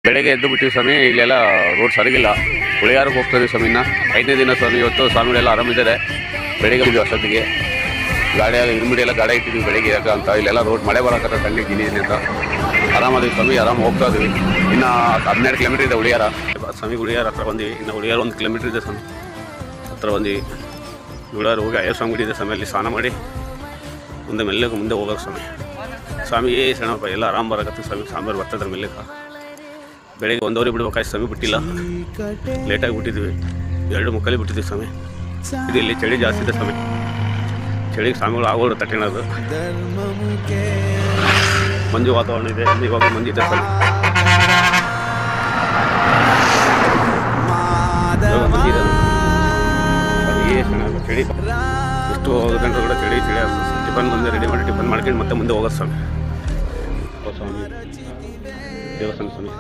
ಬೆಳಗ್ಗೆ ಎದ್ದು ಬಿಟ್ಟಿವಿ ಸ್ವಾಮಿ. ಇಲ್ಲೆಲ್ಲ ರೋಡ್ ಸರಿಗಿಲ್ಲ. ಹುಳಿಯಾರಿಗೆ ಹೋಗ್ತೀವಿ ಸ್ವಾಮಿ. ಇನ್ನು 5ನೇ ದಿನ ಸ್ವಾಮಿ. ಇವತ್ತು ಸ್ವಾಮಿಗಳೆಲ್ಲ ಆರಾಮಿದ್ದಾರೆ. ಬೆಳಗ್ಗೆ ಬಂದು ಅಷ್ಟೊತ್ತಿಗೆ ಗಾಡಿಯಾಗ ಇರುಮಿಡಿಯೆಲ್ಲ ಗಾಡಿ ಇಟ್ಟಿದ್ವಿ ಬೆಳಗ್ಗೆ ಯಾಕೆ ಅಂತ. ಇಲ್ಲೆಲ್ಲ ರೋಡ್ ಮಳೆ ಬರೋಕತ್ತ ತಣ್ಣಗೆ ಗಿನಿ ಅಂತ ಆರಾಮಾದ್ವಿ ಸ್ವಾಮಿ. ಆರಾಮ ಹೋಗ್ತಾ ಇದ್ವಿ. ಇನ್ನು 12 ಕಿಲೋಮೀಟರ್ ಇದೆ ಹುಳಿಯಾರ ಸ್ವಾಮಿ. ಹುಳಿಯಾರ ಹತ್ರ ಬಂದ್ವಿ. ಇನ್ನು ಹುಳಿಯಾರ 1 ಕಿಲೋಮೀಟರ್ ಇದೆ ಸ್ವಾಮಿ. ಹತ್ರ ಬಂದ್ವಿ. ಹುಳಿಯಾರ ಹೋಗಿ ಅಯ್ಯರ್ ಸ್ವಾಮಿ ಗುಡಿ ಇದೆ ಸ್ವಾಮಿ. ಅಲ್ಲಿ ಸ್ನಾನ ಮಾಡಿ ಮುಂದೆ ಹೋಗೋದು ಸ್ವಾಮಿ. ಸ್ವಾಮಿ ಸಣ್ಣಪ್ಪ ಎಲ್ಲ ಆರಾಮ ಬರಕತ್ತೆ ಸ್ವಾಮಿ. ಸಾಂಬಾರು ಬರ್ತದ್ರ ಮೇಲೆ ಬೆಳಗ್ಗೆ 1 ಬಿಡ್ಬೇಕಾಯ್ತು ಸ್ವಾಮಿ. ಬಿಟ್ಟಿಲ್ಲ, ಲೇಟಾಗಿ ಬಿಟ್ಟಿದ್ವಿ. 2:30 ಬಿಟ್ಟಿದ್ವಿ ಸ್ವಾಮಿ. ಇದು ಇಲ್ಲಿ ಚಳಿ ಜಾಸ್ತಿ ಇದೆ ಸ್ವಾಮಿ. ಚಳಿಗೆ ಸ್ವಾಮಿಗಳು ಆಗೋರು ತಟ್ಟಿಣದು. ಮಂಜು ವಾತಾವರಣ ಇದೆ. ಇವಾಗ ಮಂಜಿದೆ ಸ್ವಾಮಿ. ಚಳಿ ಎಷ್ಟು 5 ಗಂಟೆ ಕೂಡ ಚಳಿ ಆಗ್ತದೆ. ಟಿಫನ್ ಬಂದು ರೆಡಿ ಮಾಡಿ ಟಿಫನ್ ಮಾಡ್ಕೊಂಡು ಮತ್ತೆ ಮುಂದೆ ಹೋಗೋದು ಸ್ವಾಮಿ. ಸ್ವಾಮಿ ದೇವಸ್ಥಾನ ಸ್ವಾಮಿ.